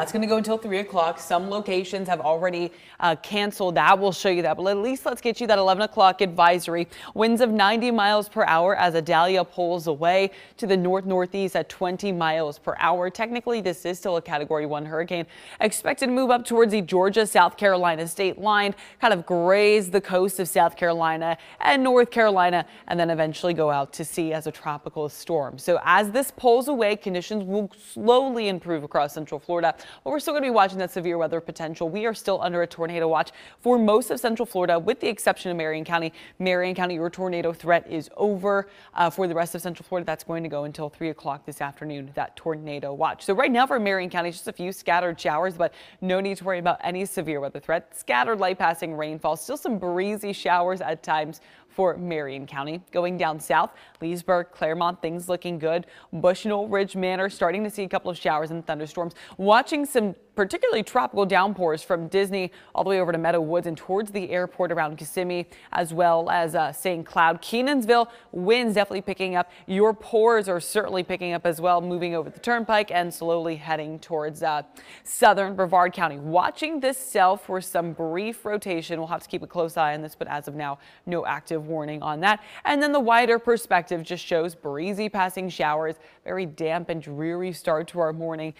That's going to go until 3 o'clock. Some locations have already canceled that. We'll show you that. But at least let's get you that 11 o'clock advisory. Winds of 90 miles per hour as Idalia pulls away to the north-northeast at 20 miles per hour. Technically, this is still a Category 1 hurricane. Expected to move up towards the Georgia-South Carolina state line, kind of graze the coast of South Carolina and North Carolina, and then eventually go out to sea as a tropical storm. So as this pulls away, conditions will slowly improve across Central Florida. But we're still going to be watching that severe weather potential. We are still under a tornado watch for most of Central Florida, with the exception of Marion County. Marion County, your tornado threat is over. For the rest of Central Florida, that's going to go until 3 o'clock this afternoon, that tornado watch. So right now for Marion County, just a few scattered showers, but no need to worry about any severe weather threat. Scattered light passing rainfall, still some breezy showers at times for Marion County. Going down south, Leesburg, Claremont, things looking good. Bushnell Ridge Manor starting to see a couple of showers and thunderstorms. Watching some particularly tropical downpours from Disney all the way over to Meadow Woods and towards the airport around Kissimmee, as well as St. Cloud. Kenansville, winds definitely picking up. Your pours are certainly picking up as well, moving over the turnpike and slowly heading towards southern Brevard County. Watching this cell for some brief rotation. We'll have to keep a close eye on this, but as of now, no active warning on that. And then the wider perspective just shows breezy passing showers, very damp and dreary start to our morning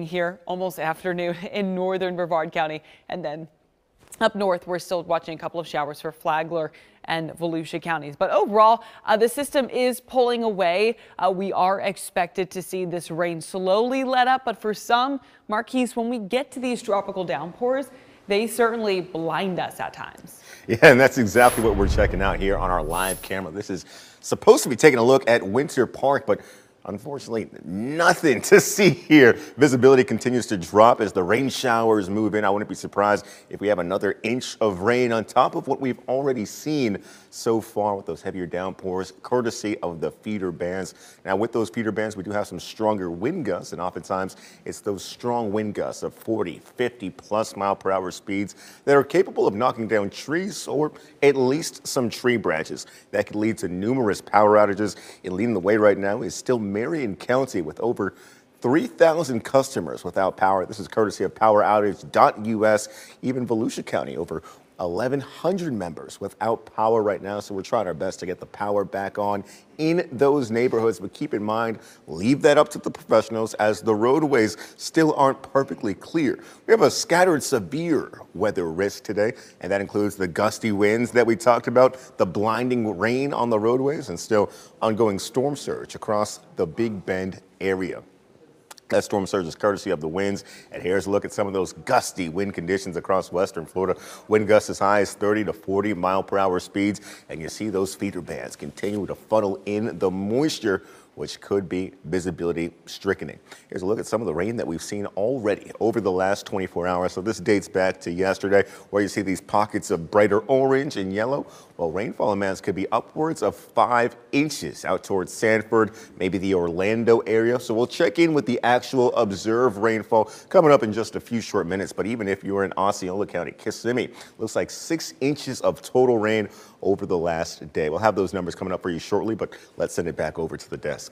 here, almost afternoon in northern Brevard County. And then up north, we're still watching a couple of showers for Flagler and Volusia counties. But overall, the system is pulling away. We are expected to see this rain slowly let up. But for some, Marquise, when we get to these tropical downpours, they certainly blind us at times. Yeah, and that's exactly what we're checking out here on our live camera. This is supposed to be taking a look at Winter Park, but unfortunately, nothing to see here. Visibility continues to drop as the rain showers move in. I wouldn't be surprised if we have another inch of rain on top of what we've already seen so far with those heavier downpours, courtesy of the feeder bands. Now, with those feeder bands, we do have some stronger wind gusts, and oftentimes it's those strong wind gusts of 40, 50 plus mile per hour speeds that are capable of knocking down trees or at least some tree branches. That could lead to numerous power outages. And leading the way right now is still Marion County with over 3,000 customers without power. This is courtesy of PowerOutage.us. Even Volusia County, over 1,100 members without power right now. So we're trying our best to get the power back on in those neighborhoods. But keep in mind, leave that up to the professionals as the roadways still aren't perfectly clear. We have a scattered severe weather risk today, and that includes the gusty winds that we talked about, the blinding rain on the roadways, and still ongoing storm surge across the Big Bend area. That storm surge is courtesy of the winds. And here's a look at some of those gusty wind conditions across western Florida. Wind gusts as high as 30 to 40 mile per hour speeds. And you see those feeder bands continue to funnel in the moisture, which could be visibility stricken. Here's a look at some of the rain that we've seen already over the last 24 hours. So this dates back to yesterday, where you see these pockets of brighter orange and yellow. Well, rainfall amounts could be upwards of 5 inches out towards Sanford, maybe the Orlando area. So we'll check in with the actual observed rainfall coming up in just a few short minutes. But even if you're in Osceola County, Kissimmee, looks like 6 inches of total rain over the last day. We'll have those numbers coming up for you shortly, but let's send it back over to the desk.